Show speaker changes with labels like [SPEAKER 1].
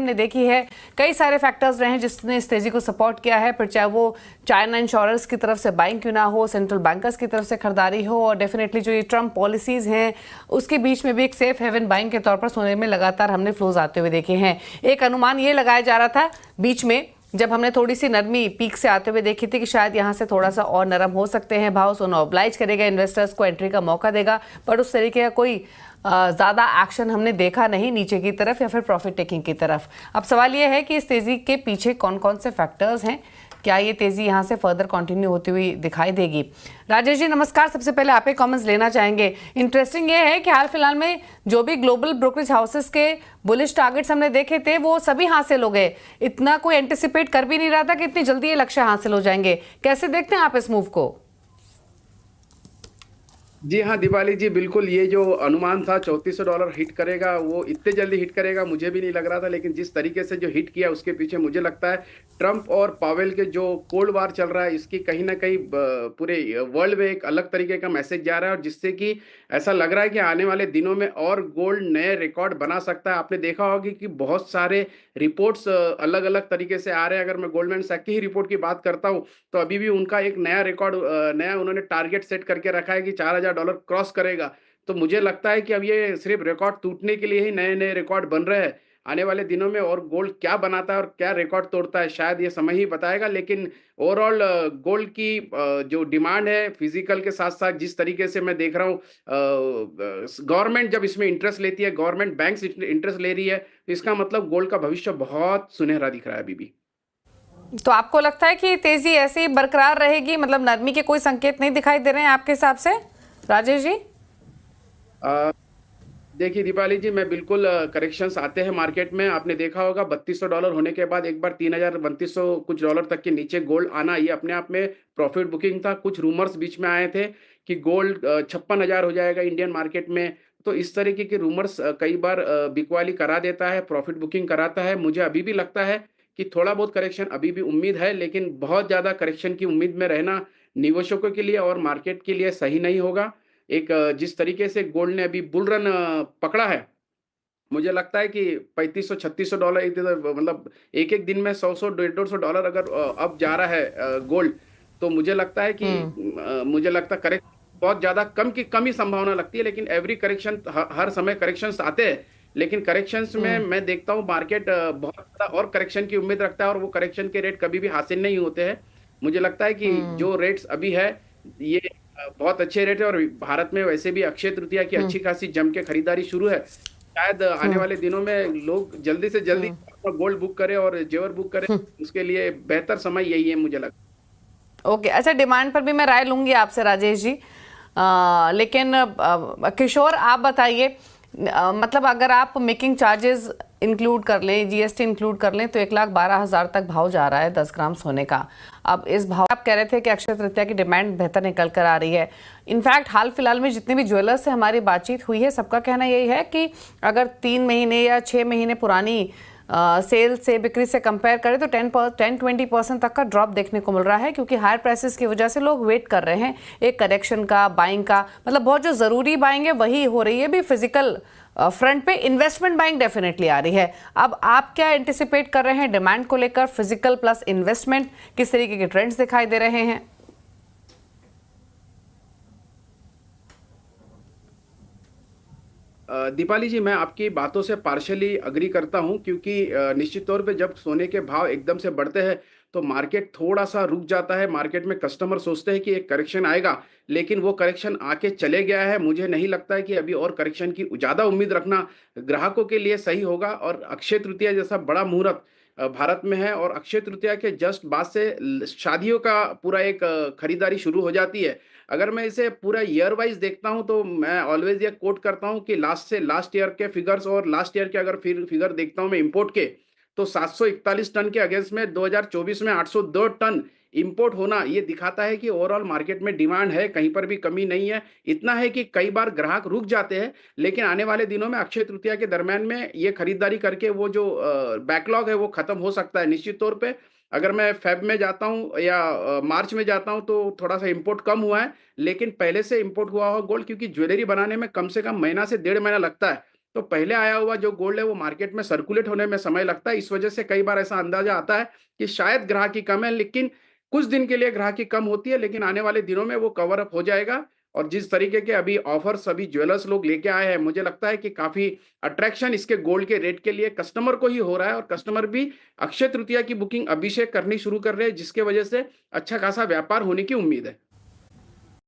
[SPEAKER 1] हमने देखी है, कई सारे फैक्टर्स रहे हैं जिसने इस तेजी को सपोर्ट किया है, फिर चाहे वो चाइना इंश्योरेंस की तरफ से बाइंग क्यों ना हो, सेंट्रल बैंकर्स की तरफ से खरीदारी हो, और डेफिनेटली जो ये ट्रम्प पॉलिसीज हैं उसके बीच में भी एक सेफ हेवन बाइंग के तौर पर सोने में लगातार हमने फ्लोज आते हुए देखे हैं। एक अनुमान ये लगाया जा रहा था बीच में जब हमने थोड़ी सी नरमी पीक से आते हुए देखी थी कि शायद यहाँ से थोड़ा सा और नरम हो सकते हैं भाव, सोना ऑब्लाइज करेगा, इन्वेस्टर्स को एंट्री का मौका देगा, पर उस तरीके का कोई ज़्यादा एक्शन हमने देखा नहीं नीचे की तरफ या फिर प्रॉफिट टेकिंग की तरफ। अब सवाल ये है कि इस तेज़ी के पीछे कौन कौन से फैक्टर्स हैं, क्या ये तेज़ी यहाँ से फर्दर कंटिन्यू होती हुई दिखाई देगी? राजेश जी नमस्कार, सबसे पहले आप ही कमेंट्स लेना चाहेंगे। इंटरेस्टिंग ये है कि हाल फिलहाल में जो भी ग्लोबल ब्रोकरेज हाउसेस के बुलिश टारगेट्स हमने देखे थे वो सभी हासिल हो गए। इतना कोई एंटिसिपेट कर भी नहीं रहा था कि इतनी जल्दी ये लक्ष्य हासिल हो जाएंगे। कैसे देखते हैं आप इस मूव को?
[SPEAKER 2] जी हाँ दीपाली जी, बिल्कुल ये जो अनुमान था $3400 हिट करेगा, वो इतने जल्दी हिट करेगा मुझे भी नहीं लग रहा था, लेकिन जिस तरीके से जो हिट किया उसके पीछे मुझे लगता है ट्रम्प और पावेल के जो कोल्ड वार चल रहा है इसकी कहीं ना कहीं पूरे वर्ल्ड में एक अलग तरीके का मैसेज जा रहा है, और जिससे कि ऐसा लग रहा है कि आने वाले दिनों में और गोल्ड नए रिकॉर्ड बना सकता है। आपने देखा होगा कि बहुत सारे रिपोर्ट्स अलग अलग तरीके से आ रहे हैं। अगर मैं गोल्डमैन सैक की ही रिपोर्ट की बात करता हूँ तो अभी भी उनका एक नया रिकॉर्ड, नया उन्होंने टारगेट सेट करके रखा है कि $4000 क्रॉस करेगा। तो मुझे लगता है कि अब ये सिर्फ रिकॉर्ड टूटने के लिए ही नए नए रिकॉर्ड बन रहे हैं। आने वाले दिनों में और गोल्ड क्या बनाता है और क्या रिकॉर्ड तोड़ता है शायद ये समय ही बताएगा, लेकिन ओवरऑल गोल्ड की जो डिमांड है फिजिकल के साथ साथ जिस तरीके से मैं देख रहा हूँ, गवर्नमेंट जब इसमें इंटरेस्ट लेती है, गवर्नमेंट बैंक इंटरेस्ट ले रही है, तो इसका मतलब गोल्ड का भविष्य बहुत सुनहरा दिख रहा है अभी भी।
[SPEAKER 1] तो आपको लगता है कि तेजी ऐसे ही बरकरार रहेगी, मतलब नरमी के कोई संकेत नहीं दिखाई दे रहे हैं आपके हिसाब से राजेश जी?
[SPEAKER 2] देखिए दीपाली जी, मैं बिल्कुल करेक्शंस आते हैं मार्केट में। आपने देखा होगा $3200 होने के बाद एक बार 3000-3200 कुछ डॉलर तक के नीचे गोल्ड आना, ये अपने आप में प्रॉफिट बुकिंग था। कुछ रूमर्स बीच में आए थे कि गोल्ड 56,000 हो जाएगा इंडियन मार्केट में। तो इस तरीके के रूमर्स कई बार बिकवाली करा देता है, प्रॉफिट बुकिंग कराता है। मुझे अभी भी लगता है कि थोड़ा बहुत करेक्शन अभी भी उम्मीद है, लेकिन बहुत ज़्यादा करेक्शन की उम्मीद में रहना निवेशकों के लिए और मार्केट के लिए सही नहीं होगा। एक जिस तरीके से गोल्ड ने अभी बुल रन पकड़ा है, मुझे लगता है कि $3500-$3600 एक मतलब एक-एक दिन में 100-100 $150 अगर अप जा रहा है गोल्ड, तो मुझे लगता है कि मुझे लगता है करेक्ट बहुत ज़्यादा कम ही संभावना लगती है। लेकिन एवरी करेक्शन हर समय करेक्शंस आते हैं, लेकिन करेक्शंस में मैं देखता हूँ मार्केट बहुत ज़्यादा और करेक्शन की उम्मीद रखता है, और वो करेक्शन के रेट कभी भी हासिल नहीं होते हैं। मुझे लगता है कि जो रेट्स अभी है ये बहुत अच्छे रेट है, और भारत में वैसे भी अक्षय तृतीया की अच्छी खासी जम के खरीदारी शुरू है। शायद आने वाले दिनों में लोग जल्दी से जल्दी अपना गोल्ड बुक करें और जेवर बुक करें, उसके लिए बेहतर समय यही है मुझे लगता है।
[SPEAKER 1] ओके, अच्छा, डिमांड पर भी मैं राय लूंगी आपसे राजेश जी, लेकिन किशोर आप बताइए, मतलब अगर आप मेकिंग चार्जेस इंक्लूड कर लें, जीएसटी इंक्लूड कर लें, तो 1,12,000 तक भाव जा रहा है 10 ग्राम सोने का। अब इस भाव आप कह रहे थे कि अक्षय तृतीया की डिमांड बेहतर निकल कर आ रही है। इनफैक्ट हाल फिलहाल में जितने भी ज्वेलर्स से हमारी बातचीत हुई है सबका कहना यही है कि अगर 3 महीने या 6 महीने पुरानी सेल से, बिक्री से कंपेयर करें तो 10-20% तक का ड्रॉप देखने को मिल रहा है, क्योंकि हायर प्राइसेस की वजह से लोग वेट कर रहे हैं एक करेक्शन का, बाइंग का। मतलब बहुत जो ज़रूरी बाइंग है वही हो रही है भी, फिजिकल फ्रंट पे इन्वेस्टमेंट बाइंग डेफिनेटली आ रही है। अब आप क्या एंटिसिपेट कर रहे हैं डिमांड को लेकर, फिजिकल प्लस इन्वेस्टमेंट, किस तरीके के ट्रेंड्स दिखाई दे रहे हैं?
[SPEAKER 2] दीपाली जी, मैं आपकी बातों से पार्शली अग्री करता हूं, क्योंकि निश्चित तौर पे जब सोने के भाव एकदम से बढ़ते हैं तो मार्केट थोड़ा सा रुक जाता है। मार्केट में कस्टमर सोचते हैं कि एक करेक्शन आएगा, लेकिन वो करेक्शन आके चले गया है। मुझे नहीं लगता है कि अभी और करेक्शन की ज़्यादा उम्मीद रखना ग्राहकों के लिए सही होगा। और अक्षय तृतीया जैसा बड़ा मुहूर्त भारत में है, और अक्षय तृतीया के जस्ट बाद से शादियों का पूरा एक खरीदारी शुरू हो जाती है। अगर मैं इसे पूरा ईयर वाइज देखता हूं तो मैं ऑलवेज ये कोट करता हूं कि लास्ट से लास्ट ईयर के फिगर्स और लास्ट ईयर के अगर फिगर देखता हूं मैं इंपोर्ट के, तो 741 टन के अगेंस्ट में 2024 में 802 टन इंपोर्ट होना ये दिखाता है कि ओवरऑल मार्केट में डिमांड है, कहीं पर भी कमी नहीं है। इतना है कि कई बार ग्राहक रुक जाते हैं, लेकिन आने वाले दिनों में अक्षय तृतीया के दरम्यान में ये खरीदारी करके वो जो बैकलॉग है वो खत्म हो सकता है निश्चित तौर पे। अगर मैं फेब में जाता हूँ या मार्च में जाता हूँ तो थोड़ा सा इंपोर्ट कम हुआ है, लेकिन पहले से इंपोर्ट हुआ हुआ गोल्ड, क्योंकि ज्वेलरी बनाने में कम से कम महीना से 1.5 महीना लगता है, तो पहले आया हुआ जो गोल्ड है वो मार्केट में सर्कुलेट होने में समय लगता है। इस वजह से कई बार ऐसा अंदाजा आता है कि शायद ग्राहकी कम है, लेकिन कुछ दिन के लिए ग्राहकी कम होती है, लेकिन आने वाले दिनों में वो कवर अप हो जाएगा। और जिस तरीके के अभी ऑफर्स सभी ज्वेलर्स लोग लेके आए हैं, मुझे लगता है कि काफ़ी अट्रैक्शन इसके गोल्ड के रेट के लिए कस्टमर को ही हो रहा है, और कस्टमर भी अक्षय तृतीया की बुकिंग अभी से करनी शुरू कर रहे हैं, जिसके वजह से अच्छा खासा व्यापार होने की उम्मीद है।